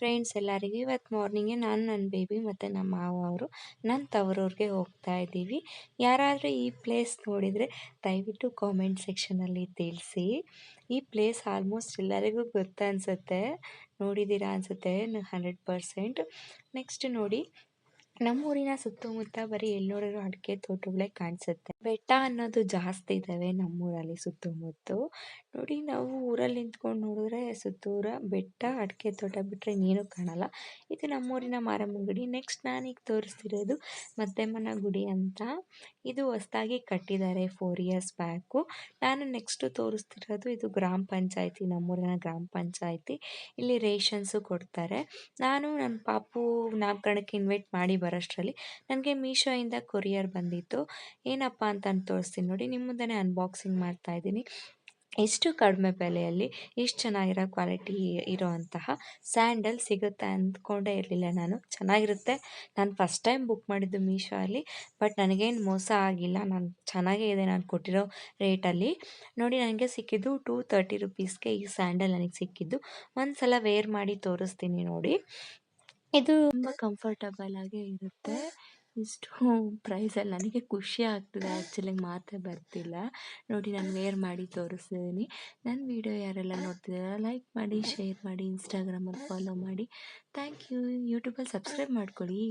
Friends ಎಲ್ಲರಿಗೂ ಇವತ್ತು ಮಾರ್ನಿಂಗೆ ನಾನು ನನ್ನ ಬೇಬಿ ಮತ್ತು ನಮ್ಮ ಮಾವ ಅವರು ನನ್ನ ತವರೂರಿಗೆ ಹೋಗ್ತಾ ಇದ್ದೀವಿ. ಯಾರಾದರೂ ಈ ಪ್ಲೇಸ್ ನೋಡಿದರೆ ದಯವಿಟ್ಟು ಕಾಮೆಂಟ್ ಸೆಕ್ಷನಲ್ಲಿ ತಿಳಿಸಿ. ಈ ಪ್ಲೇಸ್ ಆಲ್ಮೋಸ್ಟ್ ಎಲ್ಲರಿಗೂ ಗೊತ್ತು ಅನಿಸುತ್ತೆ, ನೋಡಿದ್ದೀರಾ ಅನಿಸುತ್ತೆ 100%. ನೆಕ್ಸ್ಟ್ ನೋಡಿ, ನಮ್ಮೂರಿನ ಸುತ್ತಮುತ್ತ ಬರೀ ಎಲ್ಲಿ ನೋಡಿದ್ರು ಅಡಿಕೆ ತೋಟಗಳೇ ಕಾಣಿಸುತ್ತೆ. ಬೆಟ್ಟ ಅನ್ನೋದು ಜಾಸ್ತಿ ಇದ್ದಾವೆ ನಮ್ಮೂರಲ್ಲಿ ಸುತ್ತಮುತ್ತ. ನೋಡಿ, ನಾವು ಊರಲ್ಲಿ ನಿಂತ್ಕೊಂಡು ನೋಡಿದ್ರೆ ಸುತ್ತೂರ ಬೆಟ್ಟ, ಅಡಿಕೆ ತೋಟ ಬಿಟ್ಟರೆ ಇನ್ನೇನು ಕಾಣಲ್ಲ. ಇದು ನಮ್ಮೂರಿನ ಮಾರಮ್ಮನ ಗುಡಿ. ನೆಕ್ಸ್ಟ್ ನಾನೀಗ ತೋರಿಸ್ತಿರೋದು ಮದ್ದಮ್ಮನ ಗುಡಿ ಅಂತ. ಇದು ಹೊಸದಾಗಿ ಕಟ್ಟಿದ್ದಾರೆ 4 years ಬ್ಯಾಕು. ನಾನು ನೆಕ್ಸ್ಟು ತೋರಿಸ್ತಿರೋದು ಇದು ಗ್ರಾಮ ಪಂಚಾಯತಿ, ನಮ್ಮೂರಿನ ಗ್ರಾಮ ಪಂಚಾಯತಿ. ಇಲ್ಲಿ ರೇಷನ್ಸು ಕೊಡ್ತಾರೆ. ನಾನು ನನ್ನ ಪಾಪು ನಾಮಕರಣಕ್ಕೆ ಇನ್ವೈಟ್ ಮಾಡಿ ಬರೋಷ್ಟರಲ್ಲಿ ನನಗೆ ಮೀಶೋಯಿಂದ ಕೊರಿಯರ್ ಬಂದಿತ್ತು. ಏನಪ್ಪ ಅಂತ ತೋರಿಸ್ತೀನಿ ನೋಡಿ, ನಿಮ್ಮ ಮುಂದೆನೇ ಅನ್ಬಾಕ್ಸಿಂಗ್ ಮಾಡ್ತಾ ಇದ್ದೀನಿ. ಎಷ್ಟು ಕಡಿಮೆ ಬೆಲೆಯಲ್ಲಿ ಇಷ್ಟು ಚೆನ್ನಾಗಿರೋ ಕ್ವಾಲಿಟಿ ಇರೋವಂತಹ ಸ್ಯಾಂಡಲ್ ಸಿಗುತ್ತೆ ಅಂದ್ಕೊಂಡೇ ಇರಲಿಲ್ಲ ನಾನು. ಚೆನ್ನಾಗಿರುತ್ತೆ. ನಾನು ಫಸ್ಟ್ ಟೈಮ್ ಬುಕ್ ಮಾಡಿದ್ದು ಮೀಶೋ ಅಲ್ಲಿ, ಬಟ್ ನನಗೇನು ಮೋಸ ಆಗಿಲ್ಲ. ನಾನು ಚೆನ್ನಾಗೇ ಇದೆ ನಾನು ಕೊಟ್ಟಿರೋ ರೇಟಲ್ಲಿ. ನೋಡಿ, ನನಗೆ ಸಿಕ್ಕಿದ್ದು 230 ರುಪೀಸ್ಗೆ ಈ ಸ್ಯಾಂಡಲ್ ನನಗೆ ಸಿಕ್ಕಿದ್ದು. ಒಂದು ಸಲ ವೇರ್ ಮಾಡಿ ತೋರಿಸ್ತೀನಿ ನೋಡಿ. ಇದು ತುಂಬ ಕಂಫರ್ಟಬಲ್ ಆಗೇ ಇರುತ್ತೆ. ಇಷ್ಟು ಪ್ರೈಸಲ್ಲಿ ನನಗೆ ಖುಷಿ ಆಗ್ತದೆ, ಆ್ಯಕ್ಚುಲಿ ಮಾತೇ ಬರ್ತಿಲ್ಲ. ನೋಡಿ, ನಾನು ವೇರ್ ಮಾಡಿ ತೋರಿಸ್ತಿದ್ದೀನಿ. ನನ್ನ ವಿಡಿಯೋ ಯಾರೆಲ್ಲ ನೋಡ್ತಿದ್ದೀರಾ ಲೈಕ್ ಮಾಡಿ, ಶೇರ್ ಮಾಡಿ, ಇನ್ಸ್ಟಾಗ್ರಾಮಲ್ಲಿ ಫಾಲೋ ಮಾಡಿ. Thank you. ಯೂಟ್ಯೂಬಲ್ಲಿ ಸಬ್ಸ್ಕ್ರೈಬ್ ಮಾಡ್ಕೊಳ್ಳಿ.